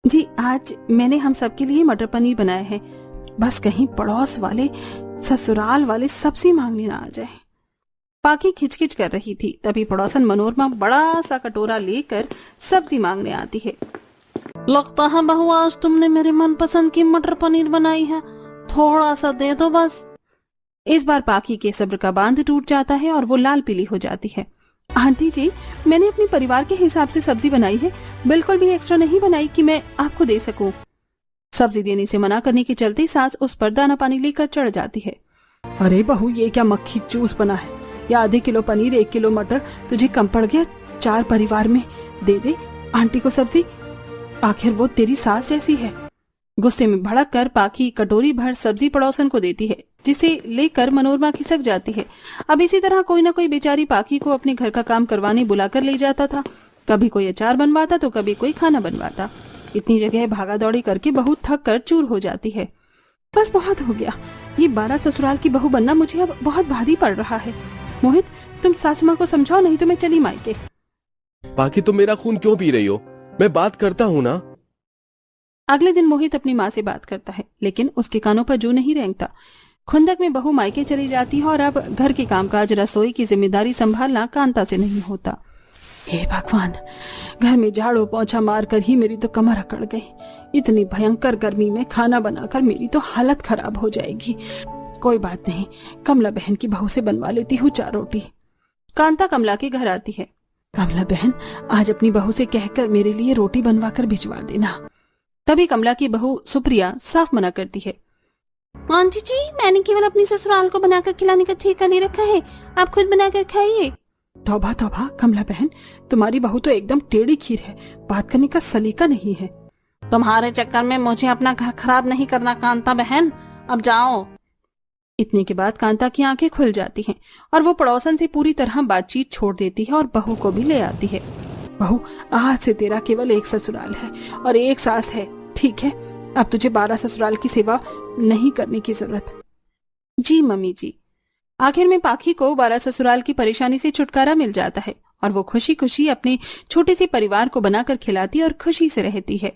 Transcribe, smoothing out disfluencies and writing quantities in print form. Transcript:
जी, आज मैंने हम सबके लिए मटर पनीर बनाया है। बस कहीं पड़ोस वाले, ससुराल वाले सब्जी मांगने ना आ जाए। पाकी खिचखिच कर रही थी, तभी पड़ोसन मनोरमा बड़ा सा कटोरा लेकर सब्जी मांगने आती है। लगता है बहू, आज तुमने मेरे मनपसंद की मटर पनीर बनाई है, थोड़ा सा दे दो बस। इस बार पाकी के सब्र का बांध टूट जाता है और वो लाल पीली हो जाती है। आंटी जी, मैंने अपने परिवार के हिसाब से सब्जी बनाई है, बिल्कुल भी एक्स्ट्रा नहीं बनाई कि मैं आपको दे सकूं। सब्जी देने से मना करने के चलते सास उस पर दाना पानी लेकर चढ़ जाती है। अरे बहू, ये क्या मक्खी चूस बना है? या आधे किलो पनीर, 1 किलो मटर तुझे कम पड़ गया? 4 परिवार में दे दे आंटी को सब्जी, आखिर वो तेरी सास जैसी है। गुस्से में भड़क कर पाकी कटोरी भर सब्जी पड़ोसन को देती है, जिसे लेकर मनोरमा खिसक जाती है। अब इसी तरह कोई ना कोई बेचारी पाकी को अपने घर का काम करवाने बुलाकर ले जाता था। कभी कोई अचार बनवाता तो कभी कोई खाना बनवाता। इतनी जगह भागा दौड़ी करके बहू थक कर चूर हो जाती है। बस बहुत हो गया, ये 12 ससुराल की बहू बनना मुझे अब बहुत भारी पड़ रहा है। मोहित, तुम सासू माँ को समझाओ, नहीं तो मैं चली मायके। बाकी तुम मेरा खून क्यों पी रही हो? मैं बात करता हूँ ना। अगले दिन मोहित अपनी माँ से बात करता है, लेकिन उसके कानों पर जू नहीं रेंगता। खुंदक में बहू मायके चली जाती है और अब घर के कामकाज, रसोई की जिम्मेदारी संभालना कांता से नहीं होता। हे भगवान, घर में झाड़ू पोंछा मारकर ही मेरी तो कमर अकड़ गई। इतनी भयंकर गर्मी में खाना बनाकर मेरी तो हालत खराब हो जाएगी। कोई बात नहीं, कमला बहन की बहू से बनवा लेती हूँ 4 रोटी। कांता कमला के घर आती है। कमला बहन, आज अपनी बहू से कहकर मेरे लिए रोटी बनवा कर भिजवा देना। तभी कमला की बहू सुप्रिया साफ मना करती है। आंटी जी, मैंने केवल अपनी ससुराल को बनाकर खिलाने का ठेका ले रखा है, आप खुद बनाकर खाइए। तौबा तौबा कमला बहन, तुम्हारी बहू तो एकदम टेढ़ी खीर है, बात करने का सलीका नहीं है। तुम्हारे चक्कर में मुझे अपना घर खराब नहीं करना कांता बहन, अब जाओ। इतने के बाद कांता की आंखें खुल जाती हैं और वो पड़ोसन से पूरी तरह बातचीत छोड़ देती है और बहू को भी ले आती है। बहू, आज से तेरा केवल एक ससुराल है और एक सास है, ठीक है? अब तुझे 12 ससुराल की सेवा नहीं करने की जरूरत। जी मम्मी जी। आखिर में पाखी को 12 ससुराल की परेशानी से छुटकारा मिल जाता है और वो खुशी खुशी अपने छोटे से परिवार को बनाकर खिलाती और खुशी से रहती है।